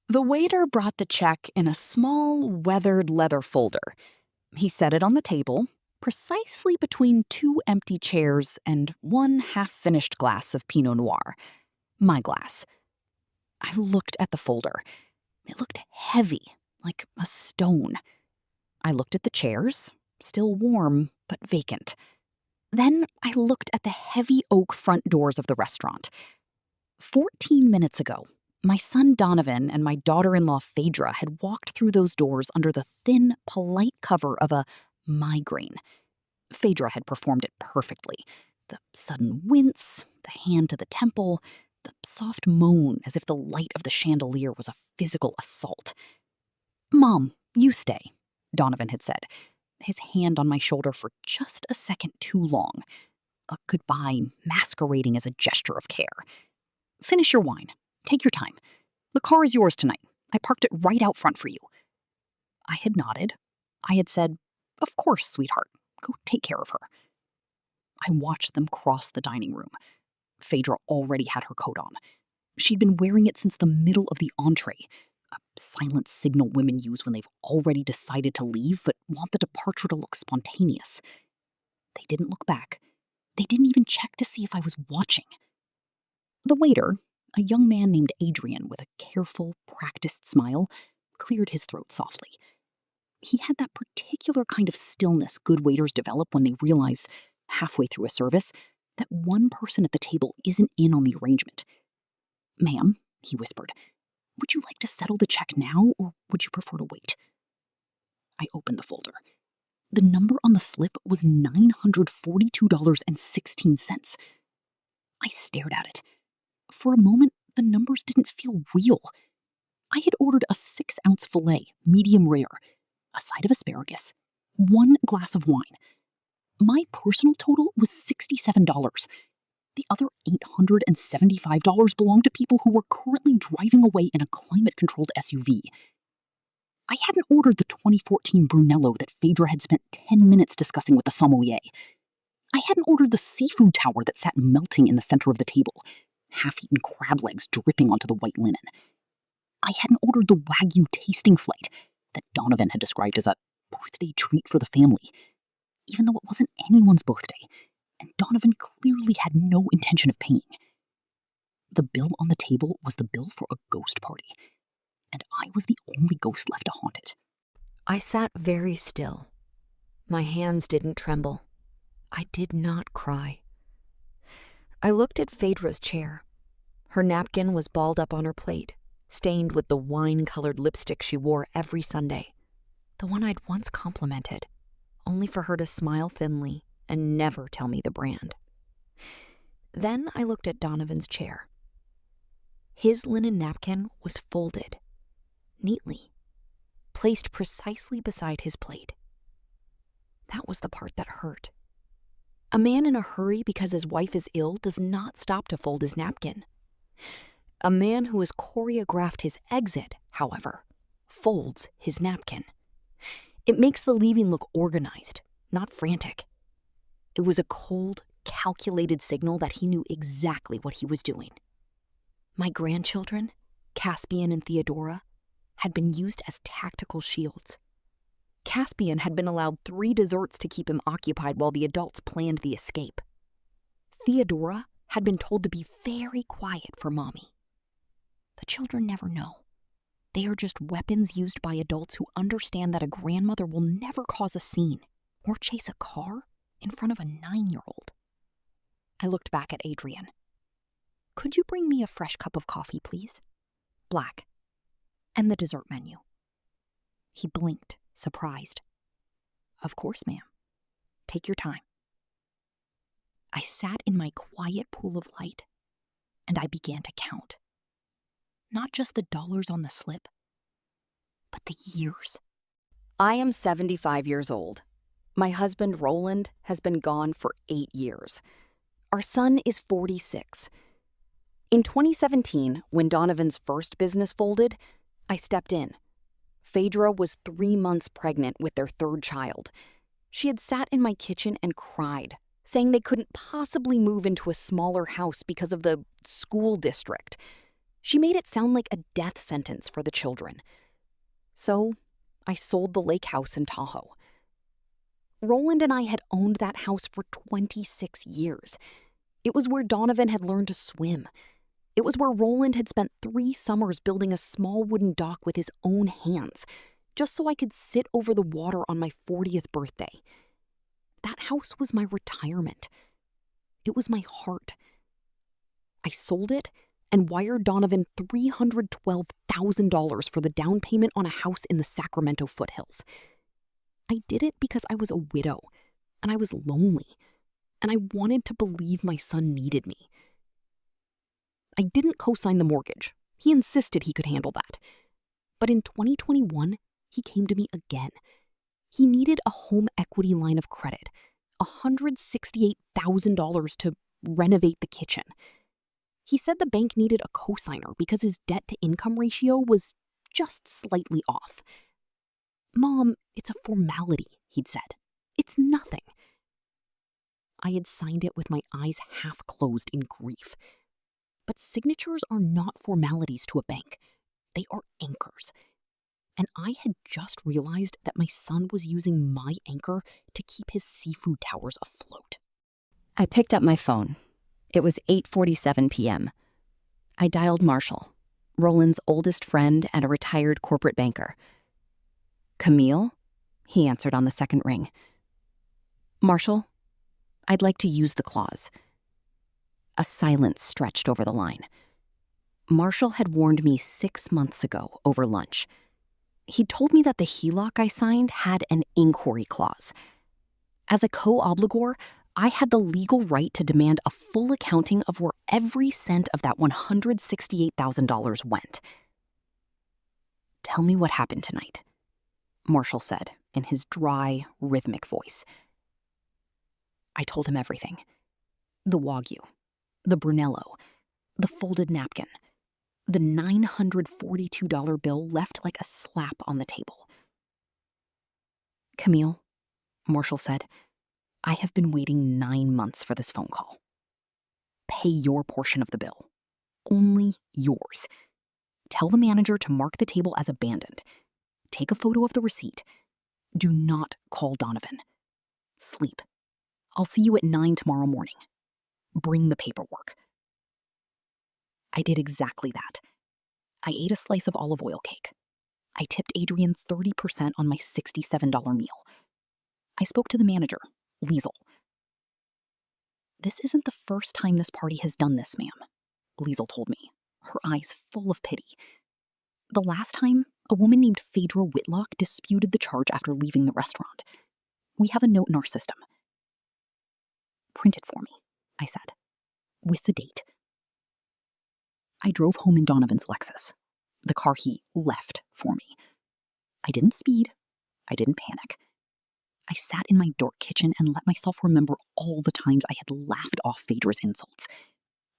The waiter brought the check in a small, weathered leather folder. He set it on the table, precisely between two empty chairs and one half finished glass of Pinot Noir. My glass. I looked at the folder. It looked heavy, like a stone. I looked at the chairs, still warm, but vacant. Then I looked at the heavy oak front doors of the restaurant. 14 minutes ago, my son Donovan and my daughter in law Phaedra had walked through those doors under the thin, polite cover of a migraine. Phaedra had performed it perfectly. The sudden wince, the hand to the temple, the soft moan as if the light of the chandelier was a physical assault. "Mom, you stay," Donovan had said, his hand on my shoulder for just a second too long. A goodbye masquerading as a gesture of care. "Finish your wine. Take your time. The car is yours tonight. I parked it right out front for you." I had nodded. I had said, "Of course, sweetheart. Go take care of her." I watched them cross the dining room. Phaedra already had her coat on. She'd been wearing it since the middle of the entree, a silent signal women use when they've already decided to leave but want the departure to look spontaneous. They didn't look back. They didn't even check to see if I was watching. The waiter, a young man named Adrian with a careful, practiced smile, cleared his throat softly. He had that particular kind of stillness good waiters develop when they realize, halfway through a service, that one person at the table isn't in on the arrangement. "Ma'am," he whispered, "would you like to settle the check now, or would you prefer to wait?" I opened the folder. The number on the slip was $942.16. I stared at it. For a moment, the numbers didn't feel real. I had ordered a 6-ounce filet, medium rare, a side of asparagus, one glass of wine. My personal total was $67. The other $875 belonged to people who were currently driving away in a climate-controlled SUV. I hadn't ordered the 2014 Brunello that Phaedra had spent 10 minutes discussing with the sommelier. I hadn't ordered the seafood tower that sat melting in the center of the table, half-eaten crab legs dripping onto the white linen. I hadn't ordered the Wagyu tasting flight that Donovan had described as a birthday treat for the family, even though it wasn't anyone's birthday, and Donovan clearly had no intention of paying. The bill on the table was the bill for a ghost party, and I was the only ghost left to haunt it. I sat very still. My hands didn't tremble. I did not cry. I looked at Phaedra's chair. Her napkin was balled up on her plate, stained with the wine-colored lipstick she wore every Sunday, the one I'd once complimented, only for her to smile thinly and never tell me the brand. Then I looked at Donovan's chair. His linen napkin was folded, neatly, placed precisely beside his plate. That was the part that hurt. A man in a hurry because his wife is ill does not stop to fold his napkin. A man who has choreographed his exit, however, folds his napkin. It makes the leaving look organized, not frantic. It was a cold, calculated signal that he knew exactly what he was doing. My grandchildren, Caspian and Theodora, had been used as tactical shields. Caspian had been allowed 3 desserts to keep him occupied while the adults planned the escape. Theodora had been told to be very quiet for Mommy. The children never know. They are just weapons used by adults who understand that a grandmother will never cause a scene or chase a car in front of a 9-year-old. I looked back at Adrian. "Could you bring me a fresh cup of coffee, please? Black. And the dessert menu." He blinked, surprised. "Of course, ma'am. Take your time." I sat in my quiet pool of light, and I began to count. Not just the dollars on the slip, but the years. I am 75 years old. My husband, Roland, has been gone for 8 years. Our son is 46. In 2017, when Donovan's first business folded, I stepped in. Phaedra was 3 months pregnant with their 3rd child. She had sat in my kitchen and cried, saying they couldn't possibly move into a smaller house because of the school district. She made it sound like a death sentence for the children. So I sold the lake house in Tahoe. Roland and I had owned that house for 26 years. It was where Donovan had learned to swim. It was where Roland had spent 3 summers building a small wooden dock with his own hands, just so I could sit over the water on my 40th birthday. That house was my retirement. It was my heart. I sold it and wired Donovan $312,000 for the down payment on a house in the Sacramento foothills. I did it because I was a widow, and I was lonely, and I wanted to believe my son needed me. I didn't co-sign the mortgage. He insisted he could handle that. But in 2021, he came to me again. He needed a home equity line of credit, $168,000 to renovate the kitchen. He said the bank needed a co-signer because his debt-to-income ratio was just slightly off. "Mom, it's a formality," he'd said. "It's nothing." I had signed it with my eyes half closed in grief. But signatures are not formalities to a bank. They are anchors. And I had just realized that my son was using my anchor to keep his seafood towers afloat. I picked up my phone. It was 8:47 p.m. I dialed Marshall, Roland's oldest friend and a retired corporate banker. "Camille?" he answered on the second ring. "Marshall, I'd like to use the clause." A silence stretched over the line. Marshall had warned me 6 months ago over lunch. He'd told me that the HELOC I signed had an inquiry clause. As a co-obligor, I had the legal right to demand a full accounting of where every cent of that $168,000 went. "Tell me what happened tonight," Marshall said in his dry, rhythmic voice. I told him everything. The Wagyu, the Brunello, the folded napkin, the $942 bill left like a slap on the table. "Camille," Marshall said, "I have been waiting 9 months for this phone call. Pay your portion of the bill. Only yours. Tell the manager to mark the table as abandoned. Take a photo of the receipt. Do not call Donovan. Sleep. I'll see you at 9 tomorrow morning. Bring the paperwork." I did exactly that. I ate a slice of olive oil cake. I tipped Adrian 30% on my $67 meal. I spoke to the manager, Liesel. "This isn't the first time this party has done this, ma'am," Liesel told me, her eyes full of pity. "The last time, a woman named Phaedra Whitlock disputed the charge after leaving the restaurant. We have a note in our system." "Print it for me," I said, "with the date." I drove home in Donovan's Lexus, the car he left for me. I didn't speed. I didn't panic. I sat in my dark kitchen and let myself remember all the times I had laughed off Phaedra's insults.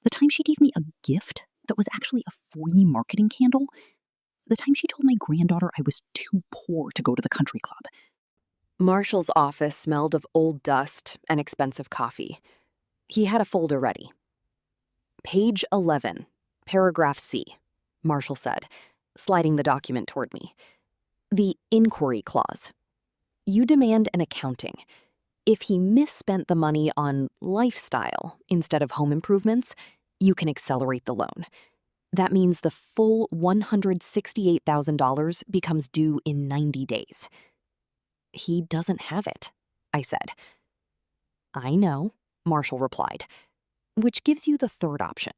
The time she gave me a gift that was actually a free marketing candle. The time she told my granddaughter I was too poor to go to the country club. Marshall's office smelled of old dust and expensive coffee. He had a folder ready. "Page 11, paragraph C," Marshall said, sliding the document toward me. "The inquiry clause. You demand an accounting. If he misspent the money on lifestyle instead of home improvements, you can accelerate the loan. That means the full $168,000 becomes due in 90 days. "He doesn't have it," I said. "I know," Marshall replied, "which gives you the third option.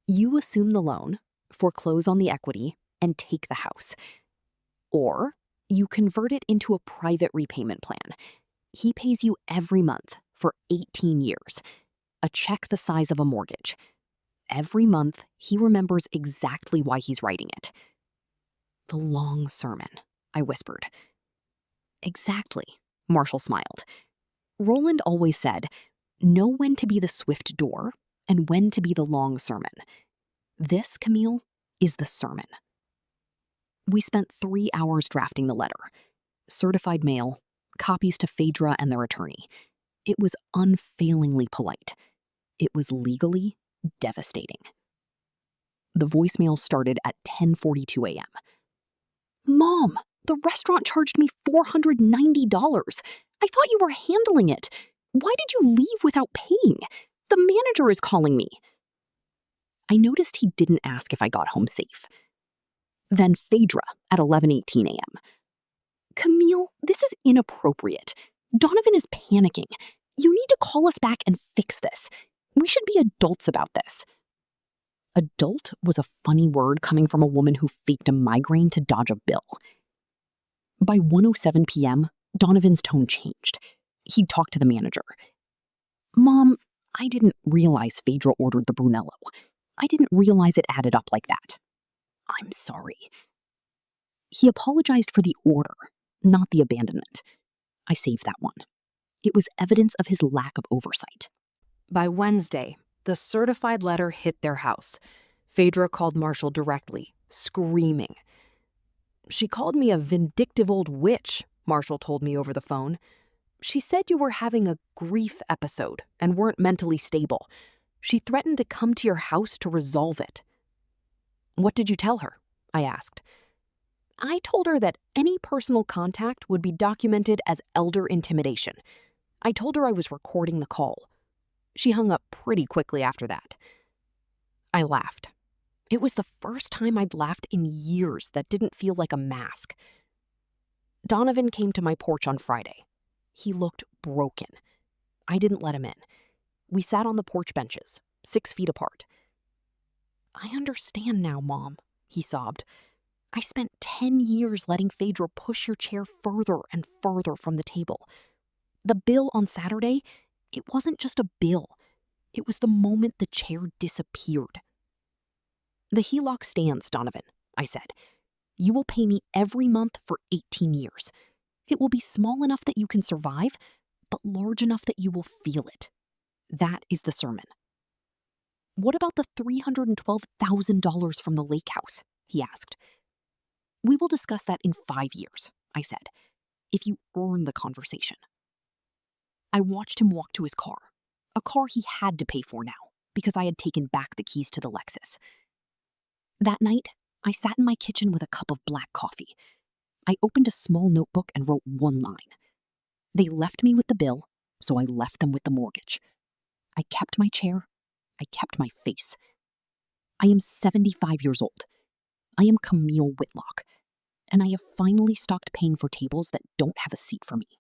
You assume the loan, foreclose on the equity, and take the house. Or you convert it into a private repayment plan. He pays you every month for 18 years, a check the size of a mortgage. Every month, he remembers exactly why he's writing it." "The long sermon," I whispered. "Exactly," Marshall smiled. "Roland always said, know when to be the swift door and when to be the long sermon. This, Camille, is the sermon." We spent 3 hours drafting the letter. Certified mail, copies to Phaedra and their attorney. It was unfailingly polite. It was legally devastating. The voicemail started at 10:42 a.m. Mom, the restaurant charged me $490. I thought you were handling it. Why did you leave without paying? The manager is calling me. I noticed he didn't ask if I got home safe. Then Phaedra at 11:18 a.m. Camille, this is inappropriate. Donovan is panicking. You need to call us back and fix this. We should be adults about this. Adult was a funny word coming from a woman who faked a migraine to dodge a bill. By 1:07 p.m., Donovan's tone changed. He'd talk to the manager. Mom, I didn't realize Phaedra ordered the Brunello. I didn't realize it added up like that. I'm sorry. He apologized for the order, not the abandonment. I saved that one. It was evidence of his lack of oversight. By Wednesday, the certified letter hit their house. Phaedra called Marshall directly, screaming. She called me a vindictive old witch, Marshall told me over the phone. She said you were having a grief episode and weren't mentally stable. She threatened to come to your house to resolve it. What did you tell her? I asked. I told her that any personal contact would be documented as elder intimidation. I told her I was recording the call. She hung up pretty quickly after that. I laughed. It was the first time I'd laughed in years that didn't feel like a mask. Donovan came to my porch on Friday. He looked broken. I didn't let him in. We sat on the porch benches, 6 feet apart. I understand now, Mom, he sobbed. I spent 10 years letting Phaedra push your chair further and further from the table. The bill on Saturday, it wasn't just a bill. It was the moment the chair disappeared. The HELOC stands, Donovan, I said. You will pay me every month for 18 years. It will be small enough that you can survive, but large enough that you will feel it. That is the sermon. What about the $312,000 from the lake house? He asked. We will discuss that in 5 years, I said, if you earn the conversation. I watched him walk to his car, a car he had to pay for now because I had taken back the keys to the Lexus. That night, I sat in my kitchen with a cup of black coffee. I opened a small notebook and wrote one line. They left me with the bill, so I left them with the mortgage. I kept my chair. I kept my face. I am 75 years old. I am Camille Whitlock, and I have finally stopped paying for tables that don't have a seat for me.